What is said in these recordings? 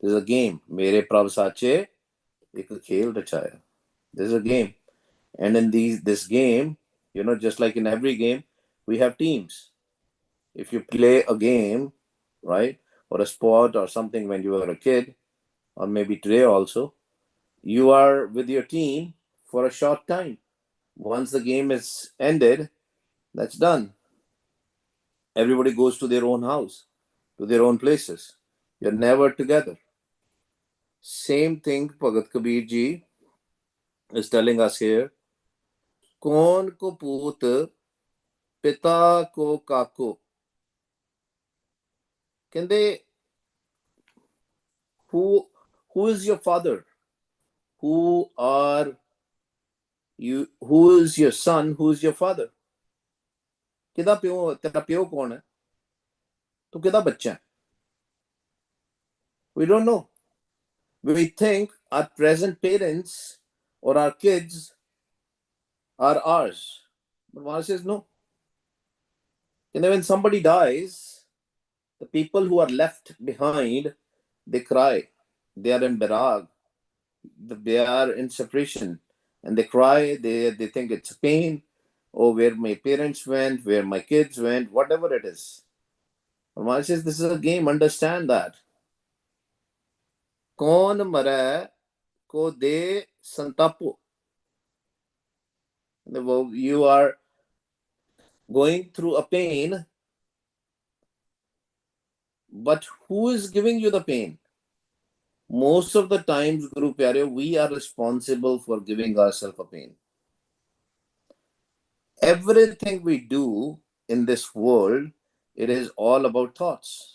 This is a game. Mere prab sache ek khel rachaya. This is a game. And in this game, just like in every game, we have teams. If you play a game, right, or a sport or something when you were a kid, or maybe today also, you are with your team for a short time. Once the game is ended, that's done. Everybody goes to their own house, to their own places. You're never together. Same thing Bhagat Kabir ji is telling us here. Kaun ko poot pita ko kako. Can they who is your father? Who are you? Who is your son? Who is your father? किदा प्यो तेरा प्यो कौन है? तू किदा बच्चा है? We don't know. We think our present parents or our kids are ours. But Mara says no. And then when somebody dies, the people who are left behind, they cry. They are in Birag. They are in separation. And they cry. They think it's pain. Oh, where my parents went, where my kids went, whatever it is. But Mara says this is a game. Understand that. Kaun mara ko de santapo. You are going through a pain, but who is giving you the pain? Most of the times, Guru Pyare, we are responsible for giving ourselves a pain. Everything we do in this world, it is all about thoughts.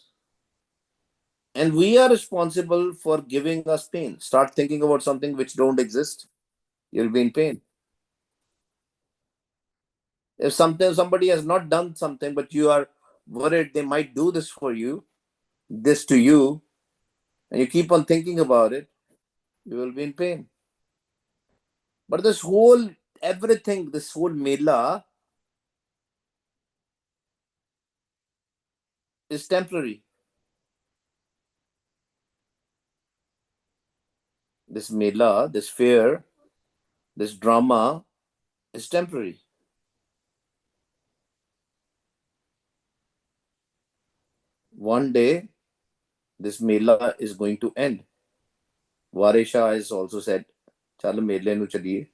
And we are responsible for giving us pain. Start thinking about something which don't exist, you'll be in pain. If somebody has not done something, but you are worried they might do this for you, this to you, and you keep on thinking about it, you will be in pain. But everything, this whole mela is temporary. This mela, this fear, this drama is temporary. One day, this mela is going to end. Varesha has also said, Chalo mele nu chaliye.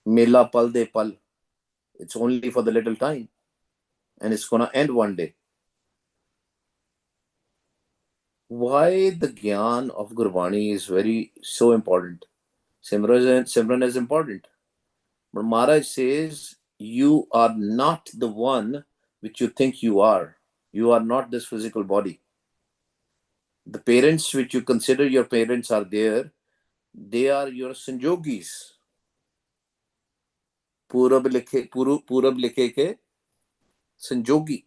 Mela pal de pal. It's only for the little time. And it's going to end one day. Why the Gyan of Gurbani is so important. Simran is important. But Maharaj says, you are not the one which you think you are. You are not this physical body. The parents which you consider your parents are there, they are your sanjogis. Purab likhe ke sanjogi.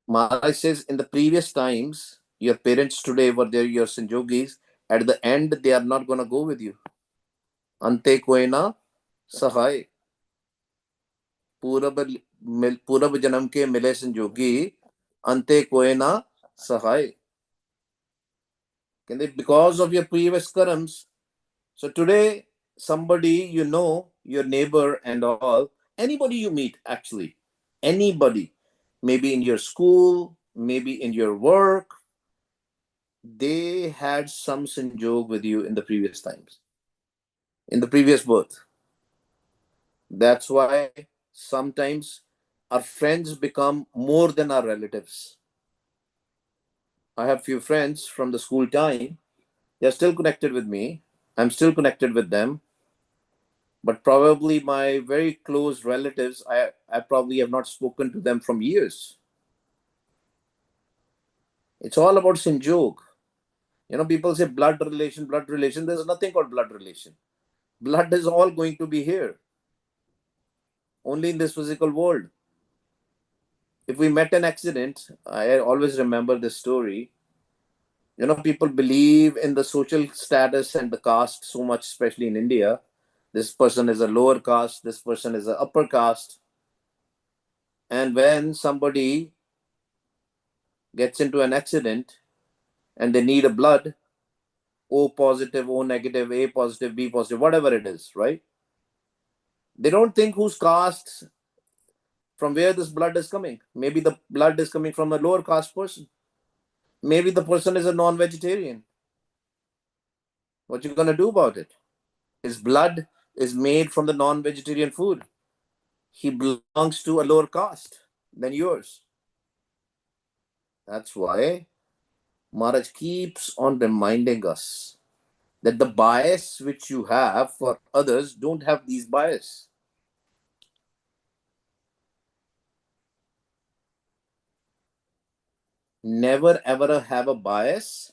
Maharaj says, in the previous times, your parents today were there, your sanjogis. At the end, they are not going to go with you. Ante koena sahai. पूरब जन्म के मिले संजोगी अंते कोई ना सहाय. Because of your previous karams. So today, somebody your neighbor and all, anybody you meet, actually, anybody, maybe in your school, maybe in your work, they had some sanjog with you in the previous times, in the previous birth. That's why sometimes our friends become more than our relatives. I have few friends from the school time. They're still connected with me. I'm still connected with them. But probably my very close relatives, I probably have not spoken to them from years. It's all about sanjog. People say blood relation, blood relation. There's nothing called blood relation. Blood is all going to be here. Only in this physical world. If we met an accident, I always remember this story. People believe in the social status and the caste so much, especially in India. This person is a lower caste, this person is an upper caste. And when somebody gets into an accident and they need a blood, O positive, O negative, A positive, B positive, whatever it is, right? They don't think whose caste, from where this blood is coming. Maybe the blood is coming from a lower caste person. Maybe the person is a non-vegetarian. What you gonna do about it? His blood is made from the non-vegetarian food. He belongs to a lower caste than yours. That's why Maharaj keeps on reminding us that the bias which you have for others don't have these bias. Never ever have a bias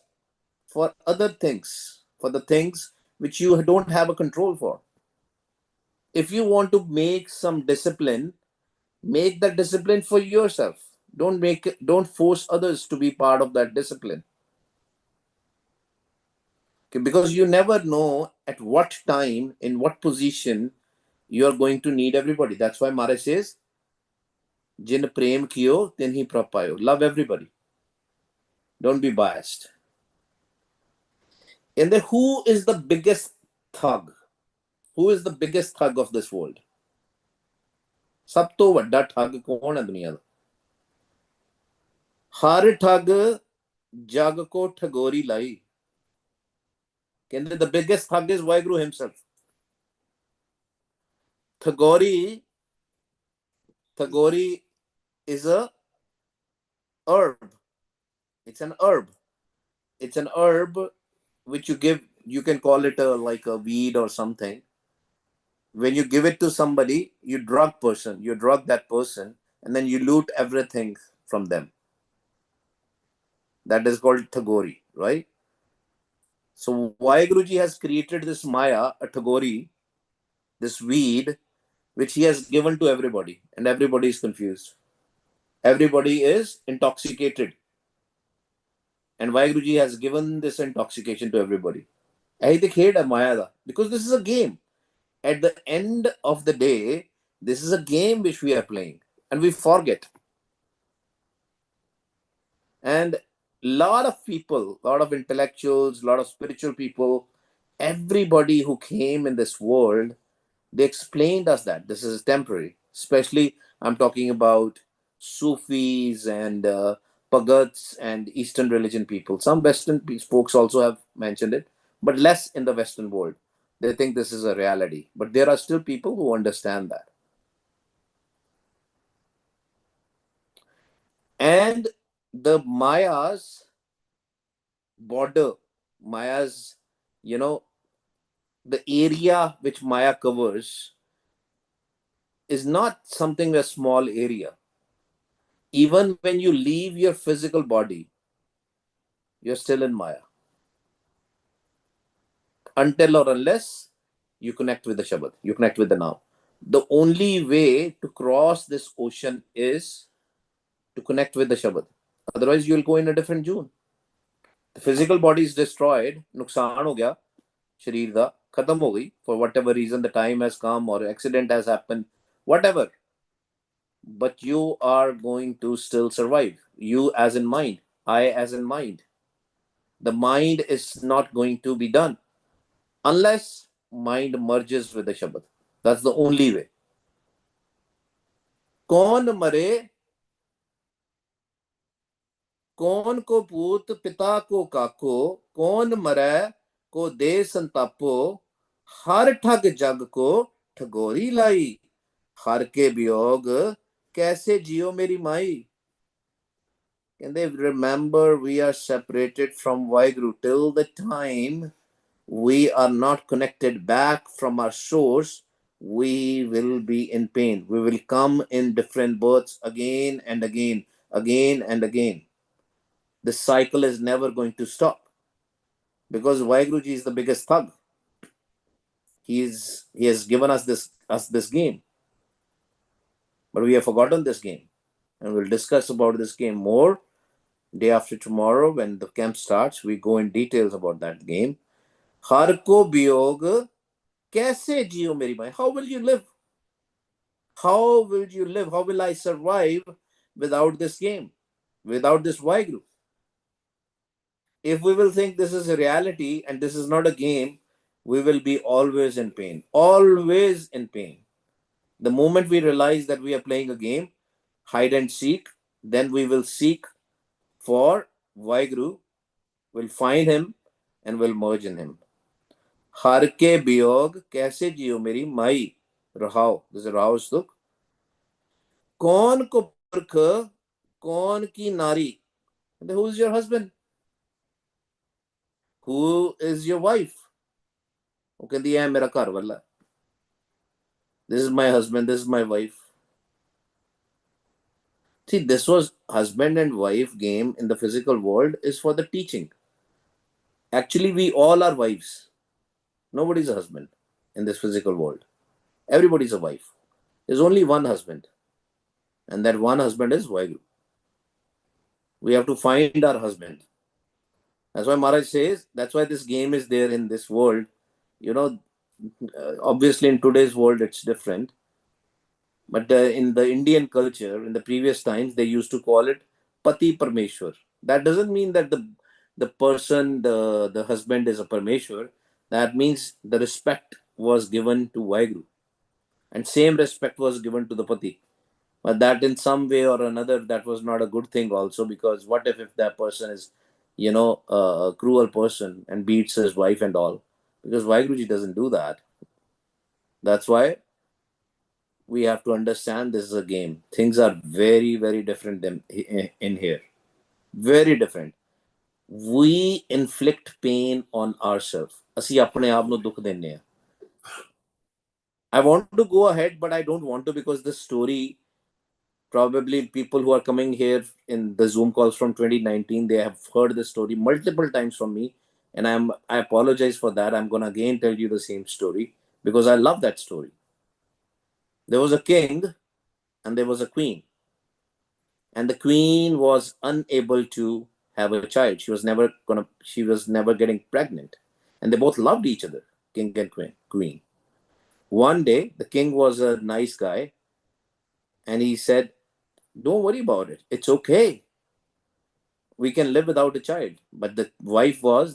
for other things, for the things which you don't have a control for. If you want to make some discipline, make that discipline for yourself. Don't force others to be part of that discipline. Okay, because you never know at what time, in what position you are going to need everybody. That's why Maharaj says, Jin prem kiyo, tin hi prapayo. Love everybody. Don't be biased. And then who is the biggest thug? Who is the biggest thug of this world? ਸਭ ਤੋਂ ਵੱਡਾ ਠੱਗ ਕੌਣ ਹੈ ਦੁਨੀਆ ਦਾ? ਹਰ ਠੱਗ ਜਗ ਕੋ ਠਗੋਰੀ ਲਾਈ. ਕਹਿੰਦੇ the biggest thug is Vaheguru himself. Thagori is a herb. It's an herb. It's an herb which you give. You can call it like a weed or something. When you give it to somebody, you drug that person, and then you loot everything from them. That is called Thagori, right? So Vaheguruji has created this Maya, a Thagori, this weed, which he has given to everybody, and everybody is confused. Everybody is intoxicated. And Vaheguruji has given this intoxication to everybody. Because this is a game. At the end of the day, this is a game which we are playing, and we forget. And lot of people, lot of intellectuals, lot of spiritual people, everybody who came in this world, they explained us that this is temporary. Especially, I'm talking about Sufis and Pagats and Eastern religion people. Some Western folks also have mentioned it, but less in the Western world. They think this is a reality. But there are still people who understand that. And the Maya's border, Maya's, the area which Maya covers is not something a small area. Even when you leave your physical body, you're still in Maya. Until or unless you connect with the Shabad, you connect with the Now. The only way to cross this ocean is to connect with the Shabad. Otherwise, you'll go in a different zone. The physical body is destroyed, nuksan ho gaya, sharir da, khatam ho gayi, for whatever reason, the time has come or accident has happened, whatever. But you are going to still survive. You as in mind, I as in mind. The mind is not going to be done unless mind merges with the Shabad. That's the only way. कौन मरे कौन को पूत पिता को काको कौन मरै को दे संतापो हर ठग जग को ठगोरी लाई हर के वियोग कैसे जियो मेरी माई. Can they remember we are separated from Vaheguru till the time we are not connected back from our source, we will be in pain. We will come in different births again and again, again and again. This cycle is never going to stop because Vaheguruji is the biggest thug. He has given us this game, but we have forgotten this game, and we'll discuss about this game more day after tomorrow when the camp starts. We go in details about that game. Har ko biyog कैसे जियो मेरी माई? How will you live? How will you live? How will I survive without this game, without this Vaheguru? If we will think this is a reality and this is not a game, we will be always in pain. Always in pain. The moment we realize that we are playing a game, hide and seek, then we will seek for Vaheguru, will find him and will merge in him. हर के वियोग कैसे जियो मेरी माई रहाओ. This is Rao Stuk. कौन को परख कौन की नारी. Who is your husband? Who is your wife? वो कहती है मेरा घर वाला. This is my husband, this is my wife. See, this was husband and wife game in the physical world is for the teaching. Actually, we all are wives. Nobody's a husband in this physical world. Everybody's a wife. There's only one husband. And that one husband is Vaheguru. We have to find our husband. That's why Maharaj says, that's why this game is there in this world. You know, obviously in today's world it's different. But in the Indian culture, in the previous times, they used to call it Pati Parmeshwar. That doesn't mean that the person, the husband is a Parmeshwar. That means the respect was given to Vaheguru. And same respect was given to the Pati. But that in some way or another, that was not a good thing also, because what if that person is, a cruel person and beats his wife and all? Because Vaheguruji doesn't do that. That's why we have to understand this is a game. Things are very, very different in here. Very different. We inflict pain on ourselves. ਅਸੀਂ ਆਪਣੇ ਆਪ ਨੂੰ ਦੁੱਖ ਦਿੰਦੇ ਹਾਂ. I want to go ahead, but I don't want to, because this story, probably people who are coming here in the Zoom calls from 2019, they have heard this story multiple times from me. And I apologize for that. I'm going to again tell you the same story because I love that story. There was a king and there was a queen. And the queen was unable to have a child. She was never getting pregnant. And they both loved each other, king and queen. One day, the king was a nice guy and he said, don't worry about it. It's okay. We can live without a child. But the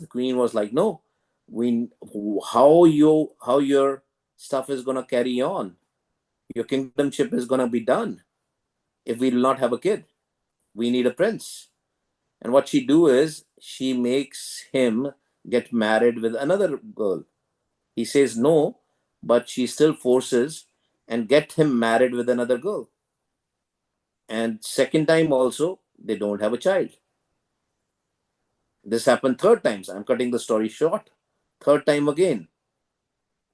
queen was like, no, how your stuff is going to carry on. Your kingdomship is going to be done if we do not have a kid. We need a prince. And what she do is she makes him get married with another girl. He says no, but she still forces and get him married with another girl. And second time also, they don't have a child. This happened third times. I'm cutting the story short. Third time again,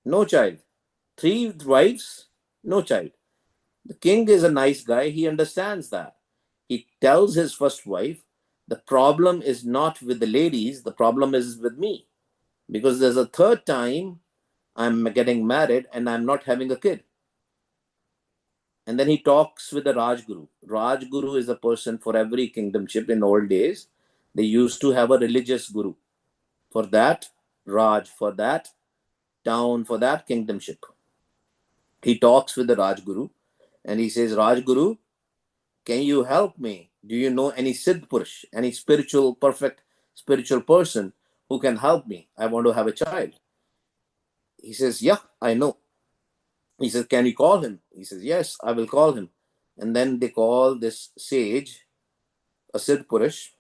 no child. 3 wives, no child. The king is a nice guy. He understands that. He tells his first wife, the problem is not with the ladies, the problem is with me. Because there's a third time I'm getting married and I'm not having a kid. And then he talks with the Rajguru. Rajguru is a person for every kingdomship. In old days, they used to have a religious guru for that Raj, for that town, for that kingdomship. He talks with the Rajguru and he says, Rajguru, can you help me? Do you know any Siddh Purush, any perfect spiritual person who can help me? I want to have a child. He says, yeah, I know. He says, can you call him? He says, yes, I will call him. And then they call this sage, a Siddh Purush,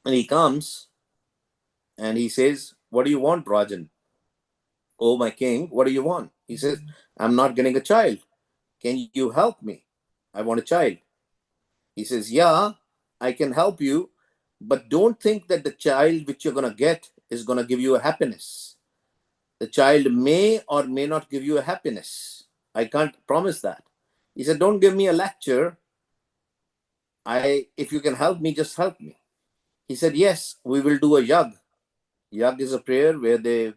and he comes and he says, what do you want, Rajan? Oh, my king, what do you want? He says, I'm not getting a child. Can you help me? I want a child. He says, yeah, I can help you, but don't think that the child which you're going to get is going to give you a happiness. The child may or may not give you a happiness. I can't promise that. He said, don't give me a lecture. If you can help me, just help me. He said, yes, we will do a yag. Yag is a prayer where they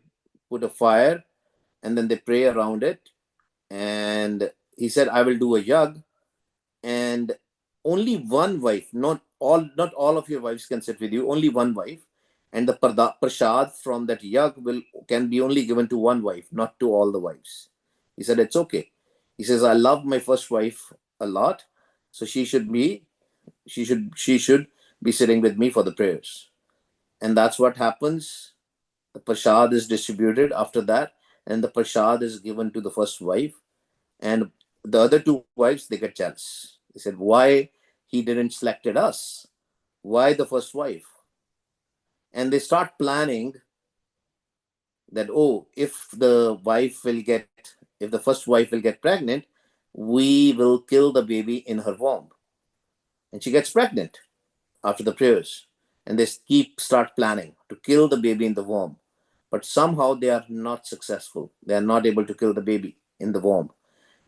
put a fire and then they pray around it. And he said, I will do a yag. And only one wife, not all of your wives can sit with you, only one wife. And the prasad from that yag can be only given to one wife, not to all the wives. He said, it's okay. He says, I love my first wife a lot, so she should be sitting with me for the prayers. And that's what happens. The prasad is distributed after that, and the prasad is given to the first wife, and the other two wives, they get jealous. They said, why he didn't selected us? Why the first wife? And they start planning that, oh, if the first wife will get pregnant, we will kill the baby in her womb. And she gets pregnant after the prayers. And they start planning to kill the baby in the womb. But somehow they are not successful. They are not able to kill the baby in the womb.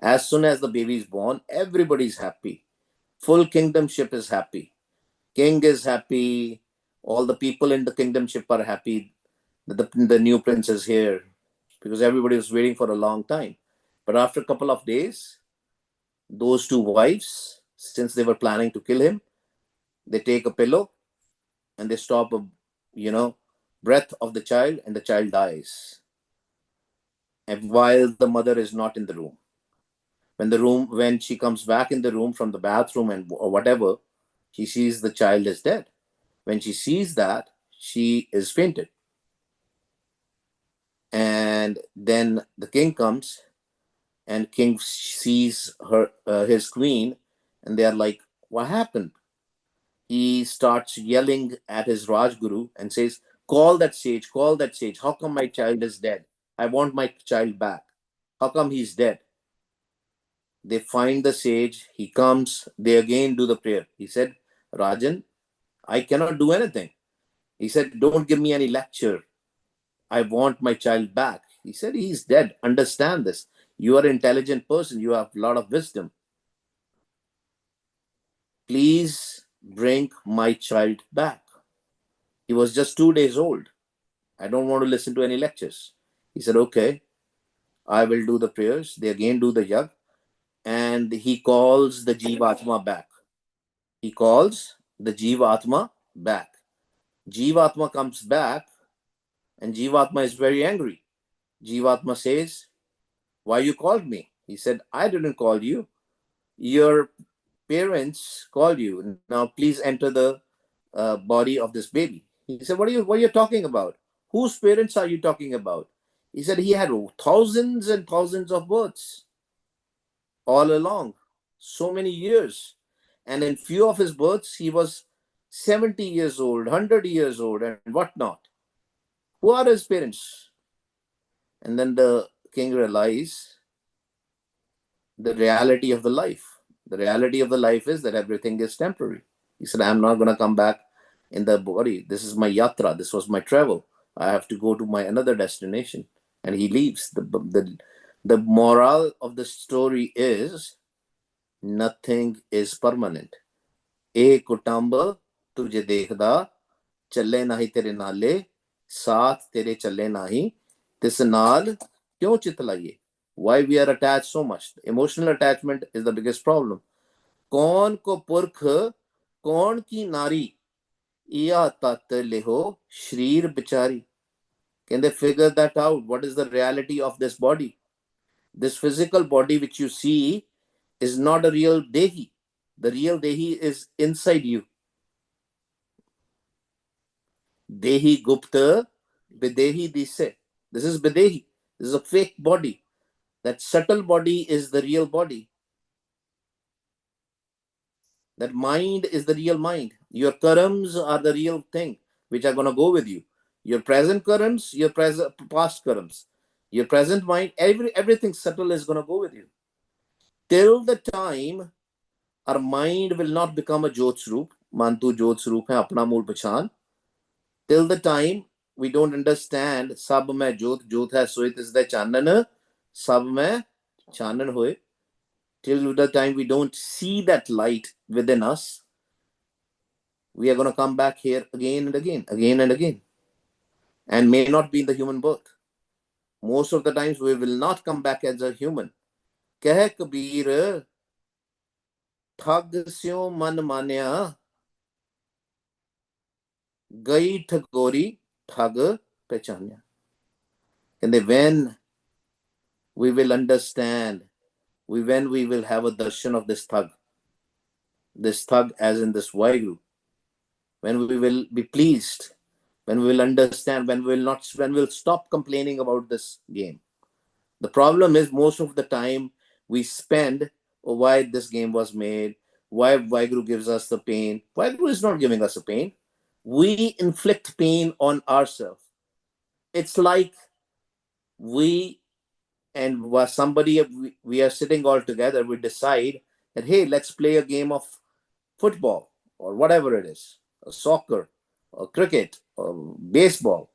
As soon as the baby is born, everybody's happy. Full kingdomship is happy. King is happy. All the people in the kingdomship are happy that the new prince is here, because everybody was waiting for a long time. But after a couple of days, those two wives, since they were planning to kill him, they take a pillow and they stop breath of the child, and the child dies. And while the mother is not in the room, when she comes back in the room from the bathroom or whatever, she sees the child is dead. When she sees that, she is fainted. And then the king comes, and king sees his queen, and they are like, what happened? He starts yelling at his Rajguru and says, call that sage, call that sage. How come my child is dead? I want my child back. How come he's dead? They find the sage, he comes, they again do the prayer. He said, Rajan, I cannot do anything. He said, don't give me any lecture. I want my child back. He said, he's dead. Understand this. You are an intelligent person. You have a lot of wisdom. Please bring my child back. He was just 2 days old. I don't want to listen to any lectures. He said, okay, I will do the prayers. They again do the yag, and he calls the Jivatma back. He calls the Jivatma back. Jivatma comes back, and Jivatma is very angry. Jivatma says, why you called me? He said, I didn't call you. Your parents called you. Now please enter the body of this baby. He said, what are you talking about? Whose parents are you talking about? He said, he had thousands and thousands of births all along, so many years. And in few of his births, he was 70 years old, 100 years old, and whatnot. Who are his parents? And then the king realized the reality of the life. The reality of the life is that everything is temporary. He said, I'm not going to come back in the body. This is my yatra. This was my travel. I have to go to my another destination. And he leaves. The moral of the story is nothing is permanent. ए कुटुंब तुझे देखदा चले नाही तेरे नाले साथ तेरे चले नाही तिस नाल क्यों चितलाइए. Why we are attached so much? Emotional attachment is the biggest problem. कौन को पुरख कौन की नारी या तत लेहो शरीर बिचारी. Can they figure that out? What is the reality of this body? This physical body which you see is not a real dehi. The real dehi is inside you. Dehi Gupta, Videhi Dise. This is Videhi. This is a fake body. That subtle body is the real body. That mind is the real mind. Your karams are the real thing which are going to go with you. Your present karams, your past karams. Your present mind, everything subtle is going to go with you. Till the time our mind will not become a Jot Swarup, Mantu Jot Swarup hai apna mool pachan. Till the time we don't understand sab mein jot jot hai soit is the chanan sab mein chanan hoye. Till the time we don't see that light within us, we are going to come back here again and again, again and again, and may not be in the human birth. Most of the times we will not come back as a human. Keh kabir thag syo man manya Gai Tagori Thag Pechanya. And when we will understand, when we will have a darshan of this thug as in this Vaheguru, when we will be pleased, when we will understand, when we'll stop complaining about this game. The problem is most of the time we spend why this game was made, why Vaheguru gives us the pain. Vaheguru is not giving us a pain. We inflict pain on ourselves. It's like we and somebody, we are sitting all together, we decide that, hey, let's play a game of football or whatever it is, or soccer or cricket or baseball.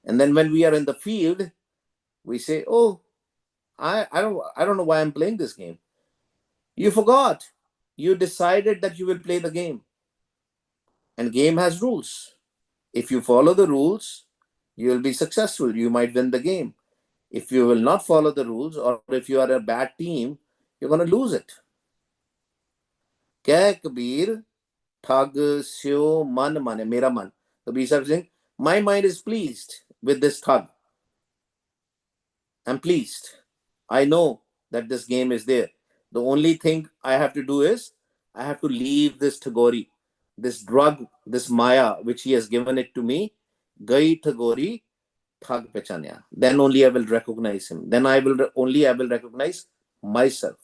And then when we are in the field, we say, oh, I don't know why I'm playing this game. You forgot. You decided that you will play the game. And game has rules. If you follow the rules, you will be successful. You might win the game. If you will not follow the rules, or if you are a bad team, you're going to lose it. Keh Kabir, Thag Syo Man Mane, Mera Man. Kabir Sahib saying, my mind is pleased with this thug. I'm pleased. I know that this game is there. The only thing I have to do is I have to leave this Tagori, this drug, this Maya, which he has given it to me. Gai Tagori, Thag Pechanya. Then only I will recognize him. Then I will recognize myself.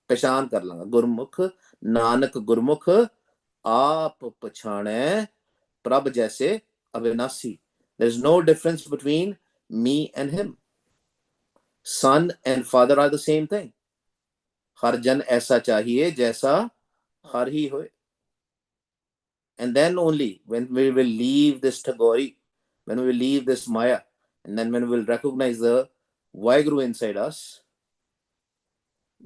पहचान कर लांगा गुरमुख नानक गुरमुख आप पछाणे प्रभ जैसे अविनाशी. There's no difference between me and him. Son and father are the same thing. हर जन ऐसा चाहिए जैसा हर ही होए. And then only when we will leave this Tagori, when we will leave this Maya, and then when we will recognize the Vaheguru inside us,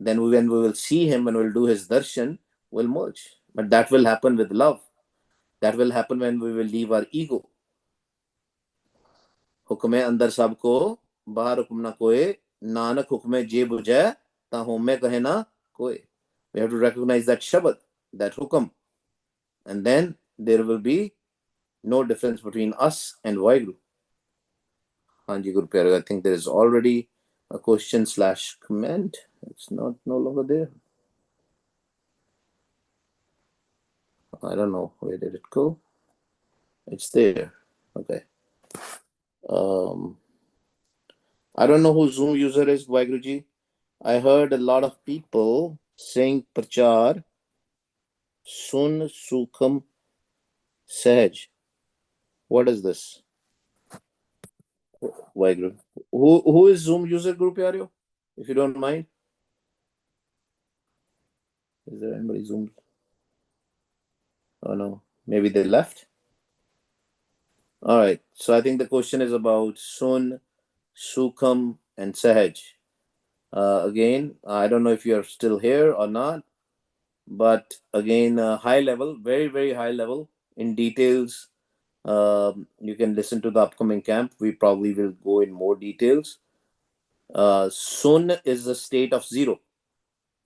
then when we will see him, when we will do his darshan, we'll merge. But that will happen with love. That will happen when we will leave our ego. हुक्मे अंदर सबको बाहर हुक्म ना कोई, नानक हुक्मे जे बुझे ता होमे कहे ना कोई. We have to recognize that Shabad, that hukam, and then there will be no difference between us and Vaheguru. Hanji Guru Pyare, I think there is already a question / comment. It's no longer there. I don't know, where did it go? It's there. Okay. I don't know who Zoom user is, Vaiguruji. I heard a lot of people saying Prachar, Sun Sukham Sahaj. What is this? Vaiguru. Who is Zoom user, Guru Pyareo? If you don't mind. Is there anybody Zoom? Oh no, maybe they left. All right. So I think the question is about Sun, Sukham, and Sahaj. Again, I don't know if you're still here or not, but again, high level, very, very high level. In details, you can listen to the upcoming camp. We probably will go in more details. Sun is the state of zero.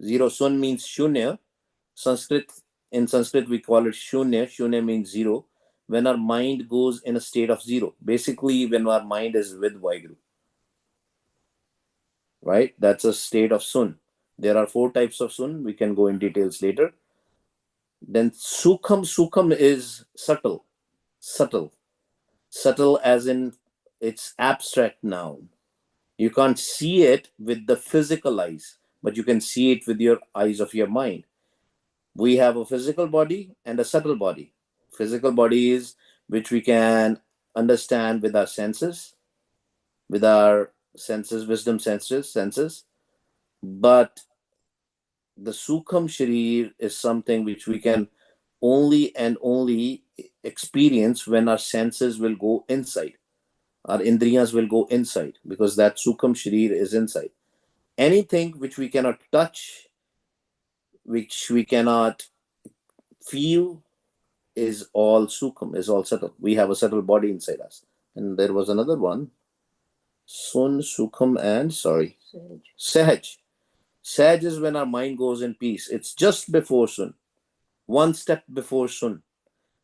Zero. Sun means shunya. In Sanskrit, we call it shunya. Shunya means zero. When our mind goes in a state of zero, basically when our mind is with Vaheguru, right? That's a state of sun. There are 4 types of sun. We can go in details later. Then sukham is subtle as in it's abstract noun. You can't see it with the physical eyes, but you can see it with your eyes of your mind. We have a physical body and a subtle body. Physical body is which we can understand with our senses, wisdom senses. But the Sukham Sharir is something which we can only and only experience when our senses will go inside. Our indriyas will go inside because that Sukham Sharir is inside. Anything which we cannot touch, which we cannot feel, is all Sukham, is all subtle. We have a subtle body inside us. And there was another one. Sun, Sukham, and Sahaj. Sahaj is when our mind goes in peace. It's just before Sun. One step before Sun.